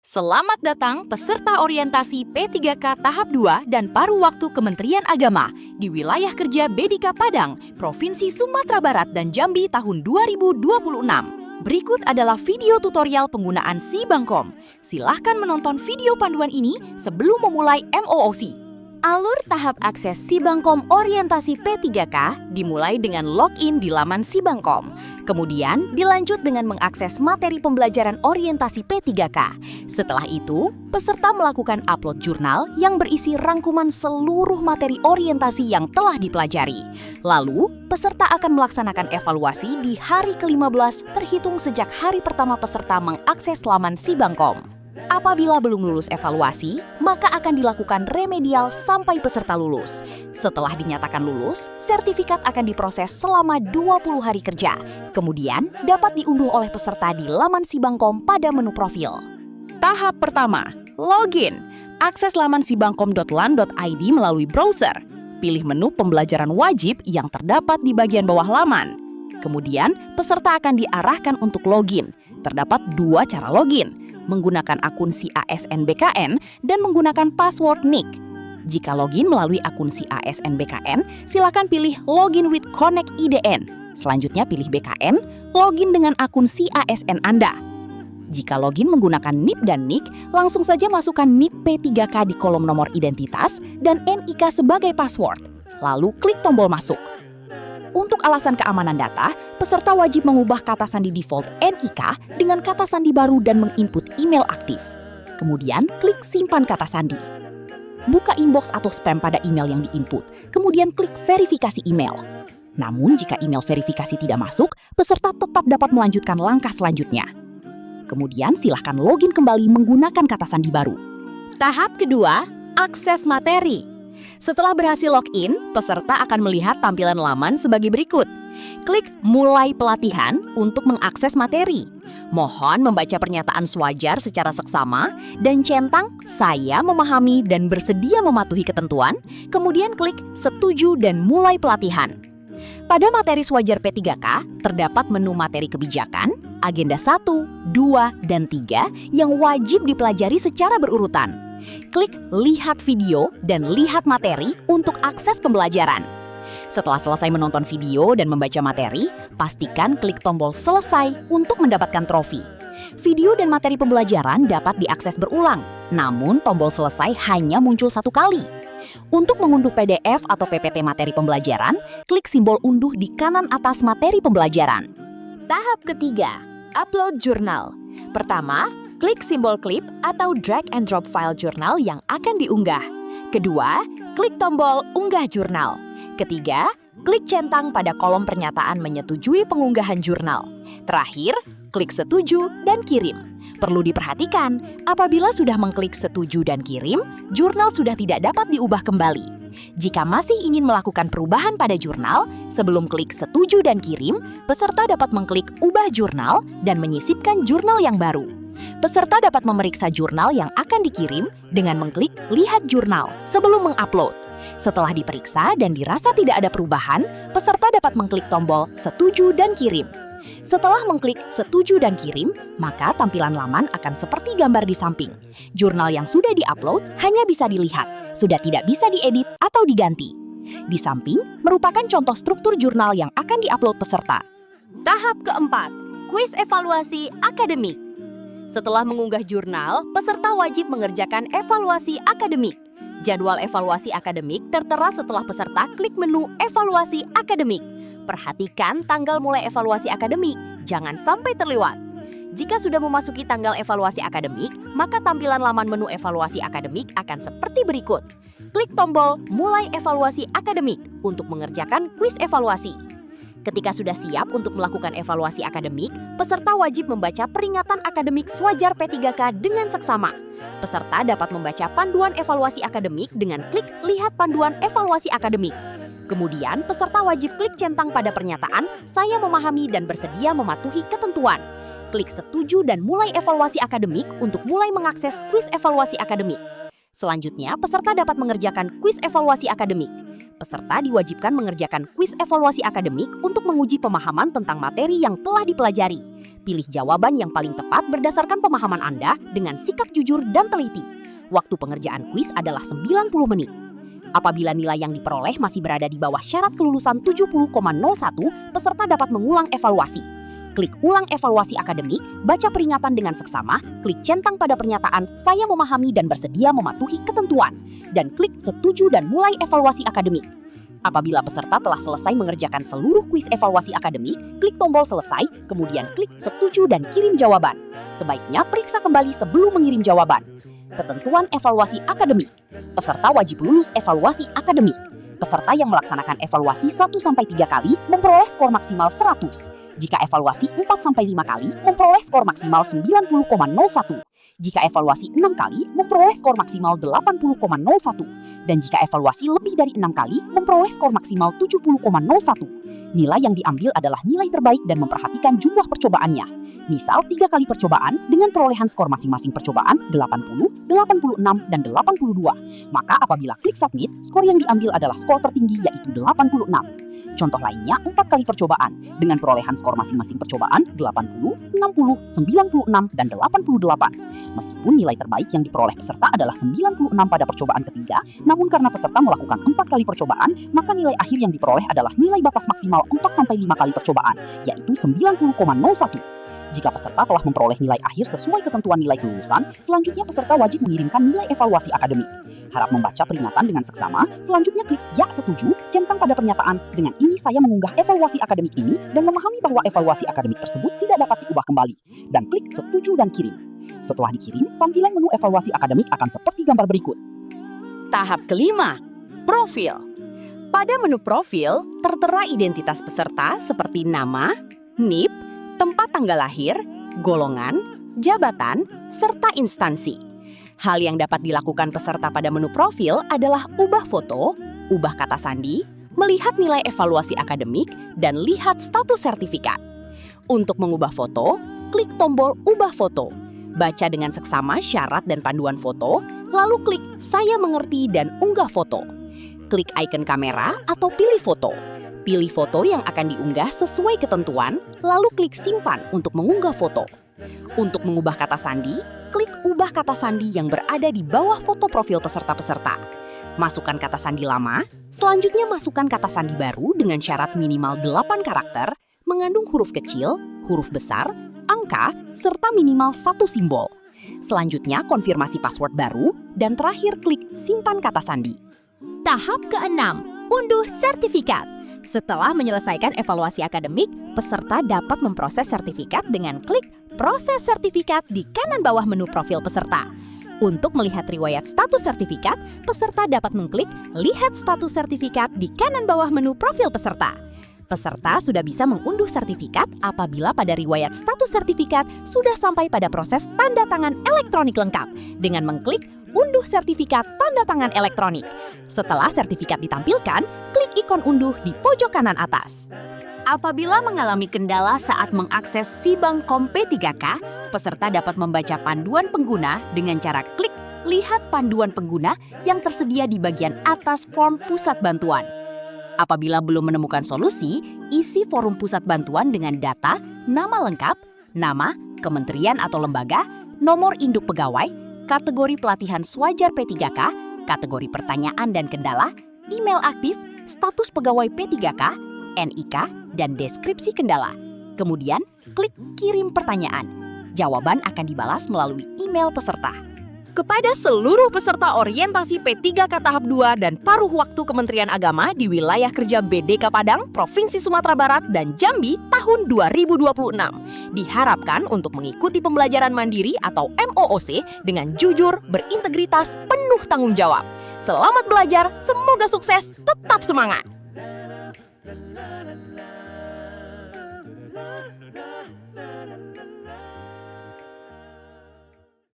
Selamat datang peserta orientasi P3K tahap 2 dan paruh waktu Kementerian Agama di wilayah kerja Bedika Padang, Provinsi Sumatera Barat dan Jambi tahun 2026. Berikut adalah video tutorial penggunaan Sibangkom. Silahkan menonton video panduan ini sebelum memulai MOOC. Alur tahap akses Sibangkom orientasi P3K dimulai dengan login di laman Sibangkom. Kemudian dilanjut dengan mengakses materi pembelajaran orientasi P3K. Setelah itu, peserta melakukan upload jurnal yang berisi rangkuman seluruh materi orientasi yang telah dipelajari. Lalu, peserta akan melaksanakan evaluasi di hari ke-15 terhitung sejak hari pertama peserta mengakses laman Sibangkom. Apabila belum lulus evaluasi, maka akan dilakukan remedial sampai peserta lulus. Setelah dinyatakan lulus, sertifikat akan diproses selama 20 hari kerja. Kemudian, dapat diunduh oleh peserta di laman Sibangkom pada menu profil. Tahap pertama, login. Akses laman sibangkom.lan.id melalui browser. Pilih menu pembelajaran wajib yang terdapat di bagian bawah laman. Kemudian, peserta akan diarahkan untuk login. Terdapat dua cara login, menggunakan akun CASN-BKN dan menggunakan password NIK. Jika login melalui akun CASN-BKN, silakan pilih Login with Connect IDN. Selanjutnya pilih BKN, login dengan akun CASN Anda. Jika login menggunakan NIP dan NIK, langsung saja masukkan NIP P3K di kolom nomor identitas dan NIK sebagai password. Lalu klik tombol masuk. Untuk alasan keamanan data, peserta wajib mengubah kata sandi default NIK dengan kata sandi baru dan menginput email aktif. Kemudian, klik simpan kata sandi. Buka inbox atau spam pada email yang diinput, kemudian klik verifikasi email. Namun, jika email verifikasi tidak masuk, peserta tetap dapat melanjutkan langkah selanjutnya. Kemudian, silahkan login kembali menggunakan kata sandi baru. Tahap kedua, akses materi. Setelah berhasil login, peserta akan melihat tampilan laman sebagai berikut. Klik Mulai Pelatihan untuk mengakses materi. Mohon membaca pernyataan sewajar secara seksama dan centang "Saya memahami dan bersedia mematuhi ketentuan", kemudian klik Setuju dan mulai pelatihan. Pada materi sewajar P3K, terdapat menu materi kebijakan, agenda 1, 2, dan 3 yang wajib dipelajari secara berurutan. Klik Lihat video dan lihat materi untuk akses pembelajaran. Setelah selesai menonton video dan membaca materi, pastikan klik tombol Selesai untuk mendapatkan trofi. Video dan materi pembelajaran dapat diakses berulang, namun tombol Selesai hanya muncul satu kali. Untuk mengunduh PDF atau PPT materi pembelajaran, klik simbol unduh di kanan atas materi pembelajaran. Tahap ketiga, upload jurnal. Pertama, klik simbol klip atau drag and drop file jurnal yang akan diunggah. Kedua, klik tombol Unggah Jurnal. Ketiga, klik centang pada kolom pernyataan menyetujui pengunggahan jurnal. Terakhir, klik Setuju dan Kirim. Perlu diperhatikan, apabila sudah mengklik Setuju dan Kirim, jurnal sudah tidak dapat diubah kembali. Jika masih ingin melakukan perubahan pada jurnal, sebelum klik Setuju dan Kirim, peserta dapat mengklik Ubah Jurnal dan menyisipkan jurnal yang baru. Peserta dapat memeriksa jurnal yang akan dikirim dengan mengklik Lihat Jurnal sebelum mengupload. Setelah diperiksa dan dirasa tidak ada perubahan, peserta dapat mengklik tombol Setuju dan Kirim. Setelah mengklik Setuju dan Kirim, maka tampilan laman akan seperti gambar di samping. Jurnal yang sudah diupload hanya bisa dilihat, sudah tidak bisa diedit atau diganti. Di samping merupakan contoh struktur jurnal yang akan diupload peserta. Tahap keempat, kuis evaluasi akademik. Setelah mengunggah jurnal, peserta wajib mengerjakan evaluasi akademik. Jadwal evaluasi akademik tertera setelah peserta klik menu Evaluasi Akademik. Perhatikan tanggal mulai evaluasi akademik, jangan sampai terlewat. Jika sudah memasuki tanggal evaluasi akademik, maka tampilan laman menu evaluasi akademik akan seperti berikut. Klik tombol Mulai Evaluasi Akademik untuk mengerjakan kuis evaluasi. Ketika sudah siap untuk melakukan evaluasi akademik, peserta wajib membaca peringatan akademik sewajar P3K dengan seksama. Peserta dapat membaca panduan evaluasi akademik dengan klik Lihat Panduan Evaluasi Akademik. Kemudian, peserta wajib klik centang pada pernyataan "Saya memahami dan bersedia mematuhi ketentuan". Klik Setuju dan mulai evaluasi akademik untuk mulai mengakses kuis evaluasi akademik. Selanjutnya, peserta dapat mengerjakan kuis evaluasi akademik. Peserta diwajibkan mengerjakan kuis evaluasi akademik untuk menguji pemahaman tentang materi yang telah dipelajari. Pilih jawaban yang paling tepat berdasarkan pemahaman Anda dengan sikap jujur dan teliti. Waktu pengerjaan kuis adalah 90 menit. Apabila nilai yang diperoleh masih berada di bawah syarat kelulusan 70,01, peserta dapat mengulang evaluasi. Klik ulang evaluasi akademik, baca peringatan dengan seksama, klik centang pada pernyataan "Saya memahami dan bersedia mematuhi ketentuan", dan klik setuju dan mulai evaluasi akademik. Apabila peserta telah selesai mengerjakan seluruh kuis evaluasi akademik, klik tombol selesai, kemudian klik setuju dan kirim jawaban. Sebaiknya periksa kembali sebelum mengirim jawaban. Ketentuan evaluasi akademik. Peserta wajib lulus evaluasi akademik. Peserta yang melaksanakan evaluasi 1-3 kali memperoleh skor maksimal 100. Jika evaluasi 4-5 kali memperoleh skor maksimal 90,01. Jika evaluasi 6 kali memperoleh skor maksimal 80,01. Dan jika evaluasi lebih dari 6 kali memperoleh skor maksimal 70,01. Nilai yang diambil adalah nilai terbaik dan memperhatikan jumlah percobaannya. Misal 3 kali percobaan dengan perolehan skor masing-masing percobaan 80, 86, dan 82. Maka apabila klik submit, skor yang diambil adalah skor tertinggi yaitu 86. Contoh lainnya 4 kali percobaan dengan perolehan skor masing-masing percobaan 80, 60, 96, dan 88. Meskipun nilai terbaik yang diperoleh peserta adalah 96 pada percobaan ketiga, namun karena peserta melakukan 4 kali percobaan, maka nilai akhir yang diperoleh adalah nilai batas maksimal 4-5 kali percobaan, yaitu 90,01. Jika peserta telah memperoleh nilai akhir sesuai ketentuan nilai kelulusan, selanjutnya peserta wajib mengirimkan nilai evaluasi akademik. Harap membaca peringatan dengan seksama, selanjutnya klik "Ya setuju", centang pada pernyataan "Dengan ini saya mengunggah evaluasi akademik ini dan memahami bahwa evaluasi akademik tersebut tidak dapat diubah kembali", dan klik "Setuju" dan kirim. Setelah dikirim, tampilan menu evaluasi akademik akan seperti gambar berikut. Tahap kelima, profil. Pada menu profil, tertera identitas peserta seperti nama, NIP, tempat tanggal lahir, golongan, jabatan, serta instansi. Hal yang dapat dilakukan peserta pada menu profil adalah ubah foto, ubah kata sandi, melihat nilai evaluasi akademik, dan lihat status sertifikat. Untuk mengubah foto, klik tombol "Ubah foto". Baca dengan seksama syarat dan panduan foto, lalu klik "Saya mengerti" dan unggah foto. Klik ikon kamera atau pilih foto. Pilih foto yang akan diunggah sesuai ketentuan, lalu klik simpan untuk mengunggah foto. Untuk mengubah kata sandi, klik ubah kata sandi yang berada di bawah foto profil peserta-peserta. Masukkan kata sandi lama, selanjutnya masukkan kata sandi baru dengan syarat minimal 8 karakter, mengandung huruf kecil, huruf besar, angka, serta minimal 1 simbol. Selanjutnya konfirmasi password baru, dan terakhir klik simpan kata sandi. Tahap ke-6, unduh sertifikat. Setelah menyelesaikan evaluasi akademik, peserta dapat memproses sertifikat dengan klik "Proses sertifikat" di kanan bawah menu profil peserta. Untuk melihat riwayat status sertifikat, peserta dapat mengklik "Lihat status sertifikat" di kanan bawah menu profil peserta. Peserta sudah bisa mengunduh sertifikat apabila pada riwayat status sertifikat sudah sampai pada proses tanda tangan elektronik lengkap dengan mengklik "Unduh sertifikat tanda tangan elektronik". Setelah sertifikat ditampilkan, klik ikon unduh di pojok kanan atas. Apabila mengalami kendala saat mengakses Sibankom P3K, peserta dapat membaca panduan pengguna dengan cara klik "Lihat panduan pengguna" yang tersedia di bagian atas form pusat bantuan. Apabila belum menemukan solusi, isi forum pusat bantuan dengan data, nama lengkap, nama, kementerian atau lembaga, nomor induk pegawai, kategori pelatihan Swajar P3K, kategori pertanyaan dan kendala, email aktif, status pegawai P3K, NIK, dan deskripsi kendala. Kemudian, klik kirim pertanyaan. Jawaban akan dibalas melalui email peserta. Kepada seluruh peserta orientasi P3K tahap 2 dan paruh waktu Kementerian Agama di wilayah kerja BDK Padang, Provinsi Sumatera Barat, dan Jambi tahun 2026. Diharapkan untuk mengikuti pembelajaran mandiri atau MOOC dengan jujur, berintegritas, penuh tanggung jawab. Selamat belajar, semoga sukses, tetap semangat!